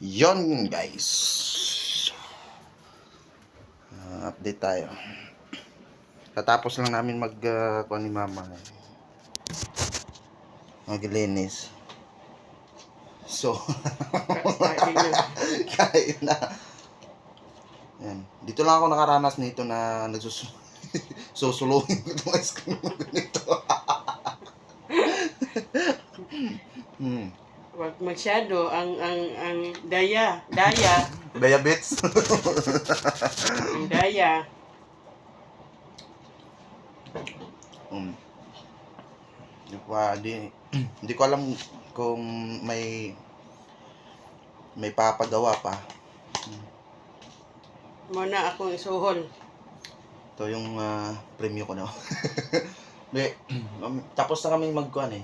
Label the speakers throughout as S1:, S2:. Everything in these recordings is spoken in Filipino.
S1: Yon guys. Update tayo. Katapos lang namin kuha ni mama. Maglinis. So, kain na. Yan. Dito lang ako nakaranas nito na susulungin ko itong ice cream nito.
S2: Wag masyado ang daya
S1: Diabetes.
S2: ang daya.
S1: Hindi ko alam kung may papagawa pa.
S2: Muna akong isuhol.
S1: Ito yung premyo ko na. Tapos na kami magkuhan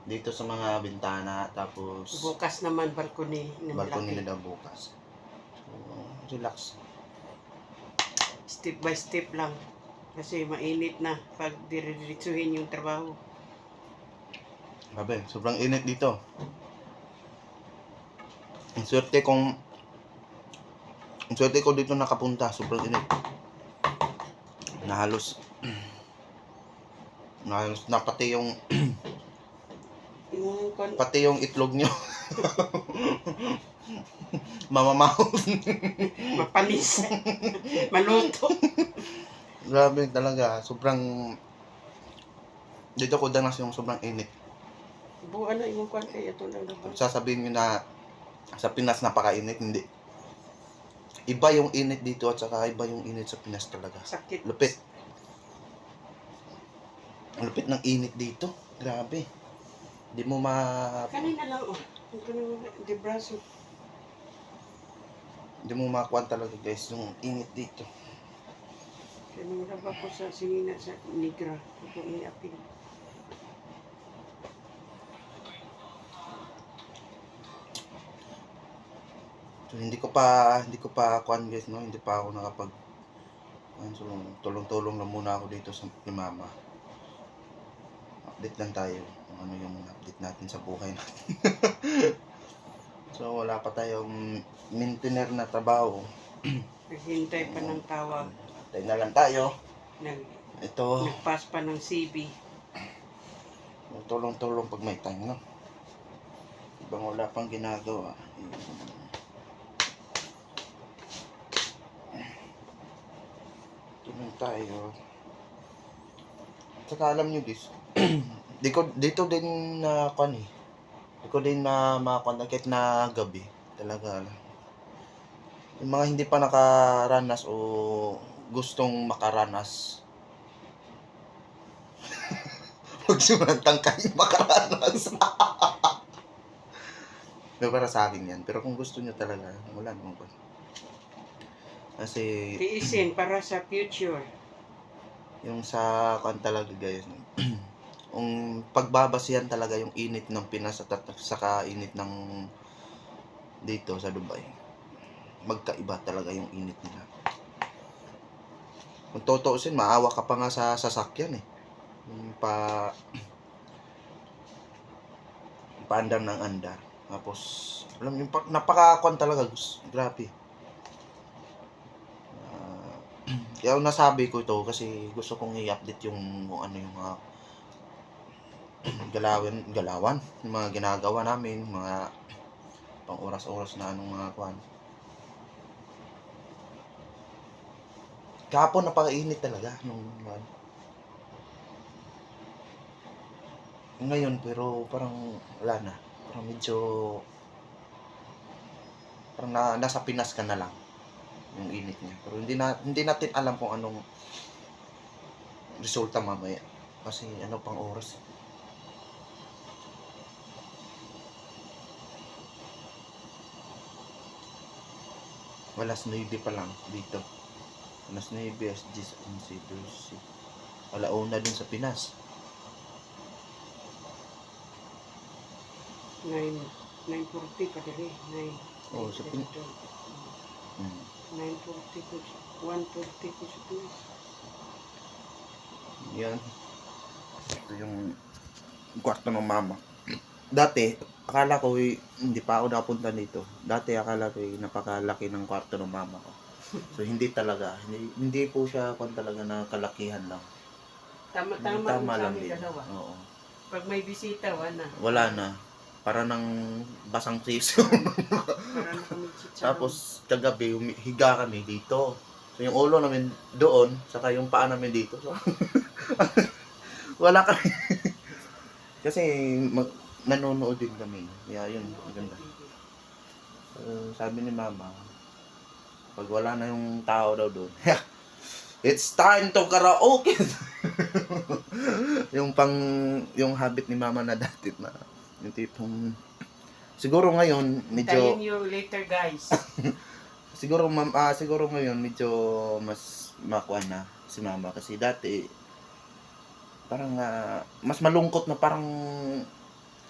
S1: dito sa mga bintana, tapos
S2: Bukas naman balcony
S1: nila bukas. So, relax.
S2: Step by step lang. Kasi mainit na pag diretsuhin yung trabaho.
S1: Grabe, sobrang init dito. Ang swerte ko dito nakapunta, sobrang init. Na halos na pati yung itlog nyo mamamaw.
S2: Mapanis. Maluto.
S1: Grabe talaga, sobrang dito ko danas yung sobrang init.
S2: Buwan na imong kwan kay ito lang naman.
S1: Sasabihin nyo na sa Pinas napakainit, hindi. Iba yung init dito at saka iba yung init sa Pinas talaga.
S2: Sakit.
S1: Lupit. Ang lupit ng init dito. Grabe. Di mo
S2: Kanina lang Ang kanina di braso.
S1: Di mo makuha talaga guys yung init dito.
S2: Kanina ba ko sa sinina sa Nigra. Ito iapin.
S1: So, hindi ko pa kuan guys, no, hindi pa ako nakapag so, tulong-tulong lang muna ako dito sa ni mama. Update lang tayo kung ano yung update natin sa buhay natin. So wala pa tayong maintainer na trabaho.
S2: Naghintay pa ng tawag.
S1: Tayo na lang tayo. Ito.
S2: Nagpass pa ng CB.
S1: Tulong-tulong pag may time, no? Ibang wala pang ginagawa. Tulong tayo. Saka alam nyo guys, dito din na Di ko din makakontak kahit na gabi. Talaga lang. Yung mga hindi pa nakaranas o gustong makaranas. Huwag sumantang kayo makaranas. Pero para sa akin yan. Pero kung gusto nyo talaga, wala naman ko. Kasi
S2: Tiisin para sa future.
S1: yung sa talaga guys, ang pagbabasihan talaga yung init ng Pinas at saka init ng dito sa Dubai. Magkaiba talaga yung init nila. Kung tutuusin, maawa ka pa nga sa sasakyan Yung paandar ng andar. Tapos, alam niyo, napaka-kwan talaga. Grabe. Kaya nasabi ko ito kasi gusto kong i-update yung ano yung mga galawan, yung mga ginagawa namin, mga pang oras-oras na anong mga kwan. Kahapon napakainit talaga nung ngayon, pero parang wala na. Parang medyo parang nasa Pinas ka na lang yung init niya. Pero hindi natin alam kung anong resulta mamaya. Kasi ano pang oras. Alas 9 pa lang dito. Alas 9, alas 10, 11, 12. Alauna din sa Pinas.
S2: 9:40 pa dali. 9.
S1: Oh, sa Pinas.
S2: 9:40 ko. 1:40 ko sa Pinas.
S1: Yan. Ito yung kwarto ng mama. Dati, akala ko hindi pa ako napunta dito. Dati akala ko napakalaki ng kwarto ng mama ko. So hindi talaga, hindi po siya kung talaga na kalakihan lang.
S2: Tama
S1: Tama
S2: sa
S1: lang
S2: amin
S1: din.
S2: dalawa.
S1: Oo.
S2: Pag may bisita,
S1: Wala na. Para ng basang siso.
S2: Para na kami chicharon.
S1: Tapos kagabi higa kami dito. So yung ulo namin doon, saka yung paa namin dito. So, wala kami. Kasi nanonood din kami. Kaya yun, maganda. Sabi ni mama, pag wala na yung tao daw doon, it's time to karaoke. yung habit ni mama na dati na yung tipong siguro ngayon medyo
S2: Tayin you later, guys.
S1: siguro ngayon medyo mas makuha na si mama kasi dati parang mas malungkot na parang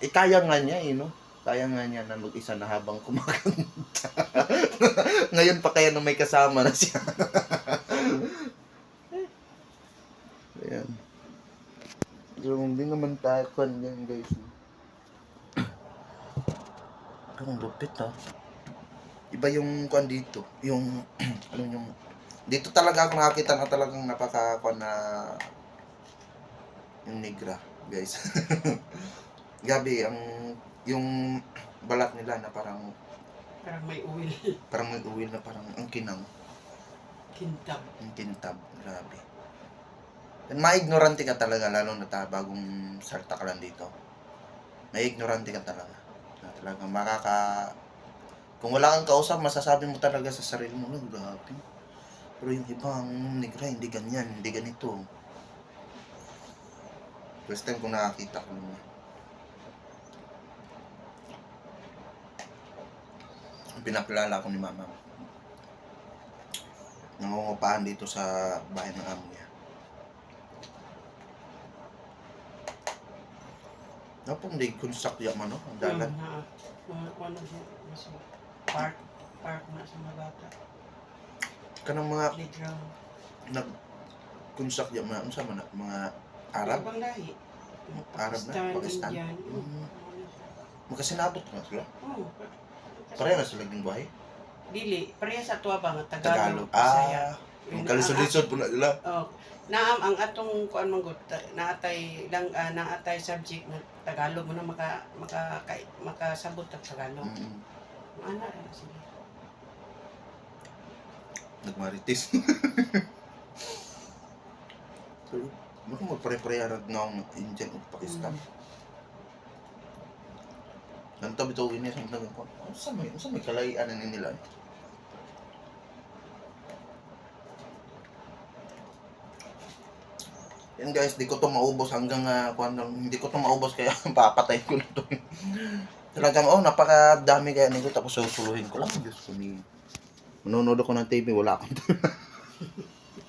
S1: kaya nga niya no? Kaya nga niya na mag-isa na habang kumakanta. Ngayon pa kaya na may kasama na siya. Ayan. So, hindi naman tayo yan guys. Ang lupit Iba yung kwan dito. Yung, yung, dito talaga ako nakakita na talagang napaka-kwan na yung negra, guys. Gabi, yung balat nila na parang
S2: may uwil.
S1: parang may uwil na parang ang kinang.
S2: Kintab.
S1: Ang kintab. Grabe. And ma-ignorante ka talaga, lalo na bagong salta ka lang dito. Ma-ignorante ka talaga. Na talagang kung wala kang kausap, masasabi mo talaga sa sarili mo, grabe. Pero yung ibang negra, hindi ganyan, hindi ganito. First time ko nakakita ko naman. Pinakilala ko ni mama. Nangungupahan dito sa bahay ng amo niya. Napong di konsak ya man ang dalan.
S2: Ano siya? Park na sa mga bata.
S1: Kanang mga
S2: Playground.
S1: konsak ya man unsa man mga Arab.
S2: Ibang lahi.
S1: Arab na, Pakistan.
S2: Indian.
S1: Makasinabot na sila.
S2: Oo.
S1: Pareha na sila ng buhay.
S2: Dili, pareha sa tuwa ba nga
S1: Tagalog.
S2: Tagalog, Bisaya.
S1: Yung kalisod-lisod po na sila.
S2: Oh, naam ang atong kuan manggut naatay lang naatay subject na Tagalog mo na makasabot ang Tagalog. Ana ra sila.
S1: Nagmaritis. So, baka magpare-pareha ng Indian o Pakistan. Ang tabi ito ini sa naging ko. Unsa may kalayan na nila. Yan guys, di ko to maubos hanggang hindi ko to maubos kaya papatay ko na to. Talagang napakadami kaya nito tapos susuluhin ko lang. Diyos ko ni. Manonood ako ng TV, wala akong